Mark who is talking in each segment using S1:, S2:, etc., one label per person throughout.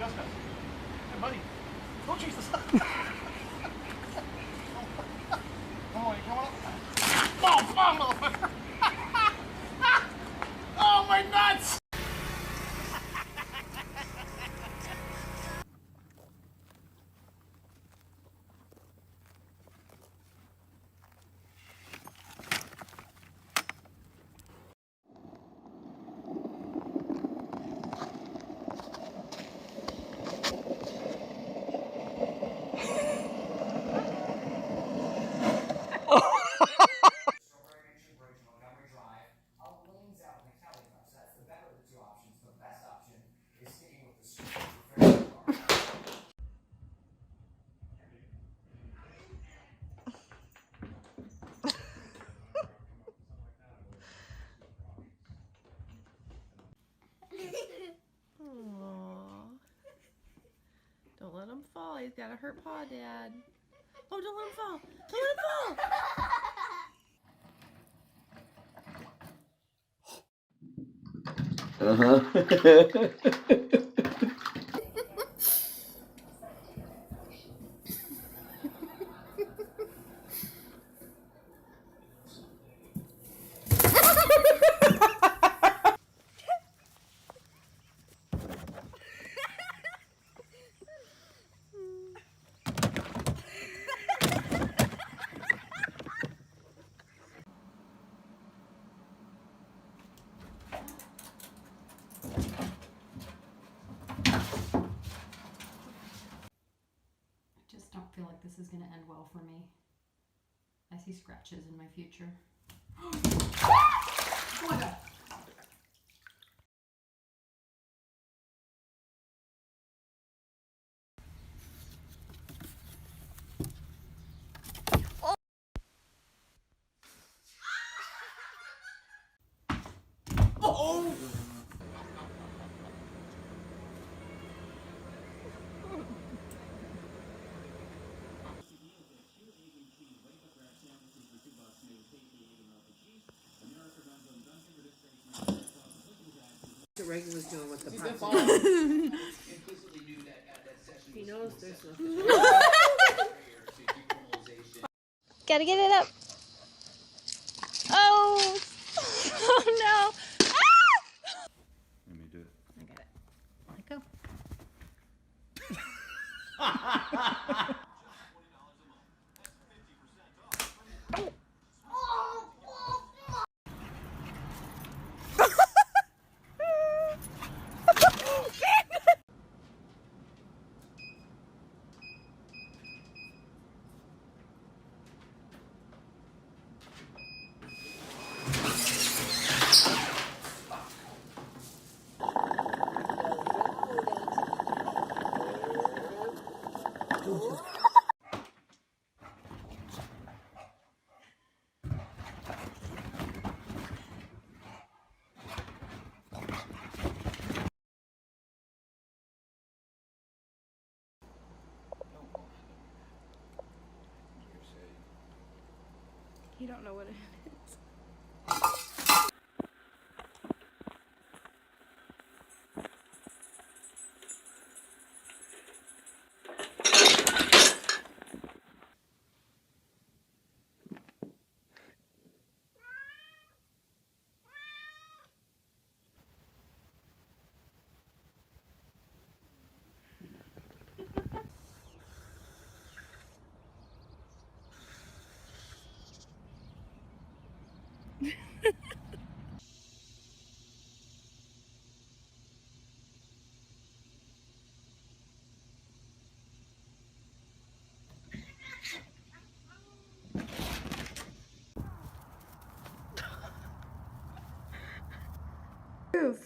S1: Jessica. Hey, buddy. Oh, Jesus. Come on, you coming up? Oh, motherfucker. Oh, my nuts.
S2: Aww. Don't let him fall. He's got a hurt paw, Dad. Oh, don't let him fall. Don't let him fall.
S3: I don't feel like this is going to end well for me. I see scratches in my future. What a...
S1: Oh!
S4: Reagan was doing with the popsicle. He knows there's nothing.
S2: Gotta get it up. Oh! Oh no!
S5: Let me do it.
S3: I got it. Let it go.
S2: You don't know what it is.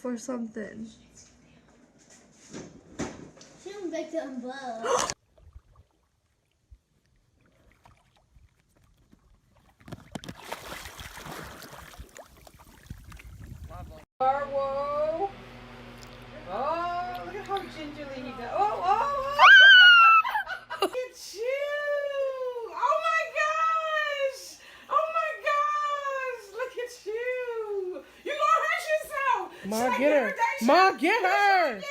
S2: For something.
S6: She don't back to umbrella.
S4: Whoa! Oh, look at how gingerly he does. Oh! Look at you! Oh my gosh! Oh my gosh! Look at you! You gonna hurt yourself!
S1: Ma, get her! Ma, get her!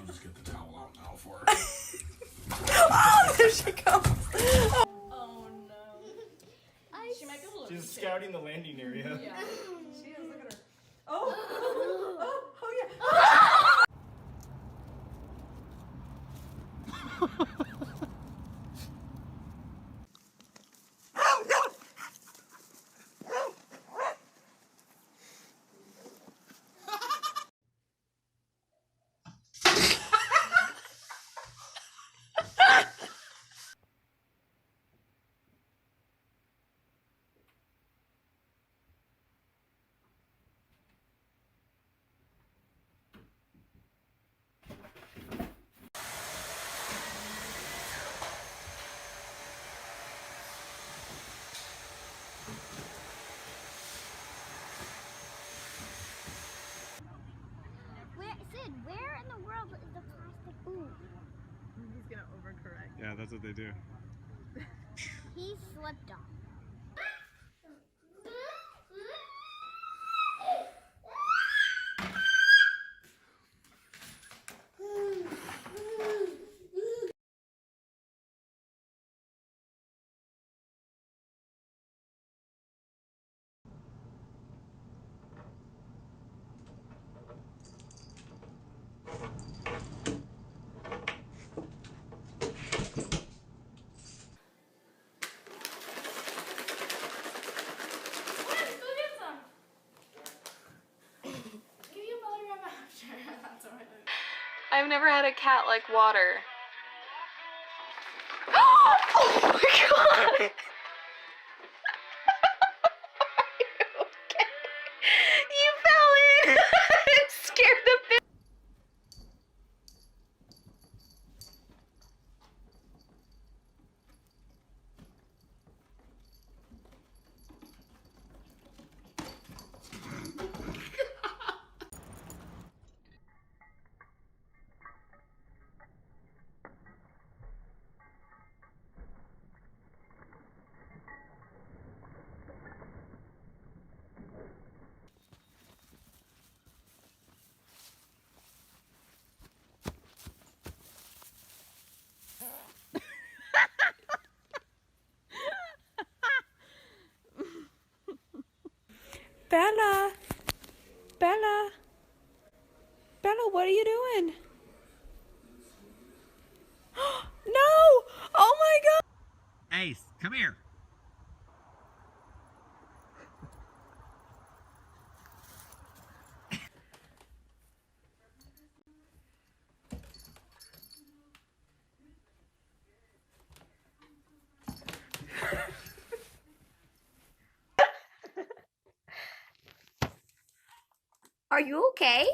S1: just get the towel out now for her.
S2: Oh, there she comes.
S7: Oh no. She might be a little
S1: She's scouting the landing area.
S7: Yeah.
S4: She is. Look at her. Oh, oh yeah.
S6: Sid, where in the world is the plastic boot?
S2: He's gonna overcorrect.
S5: Yeah, that's what they do.
S6: He slipped off.
S2: I've never had a cat like water. Oh my god! You fell in! It scared the bit. Bella! Bella! Bella, what are you doing? No! Oh my god!
S8: Ace, come here.
S6: Are you okay?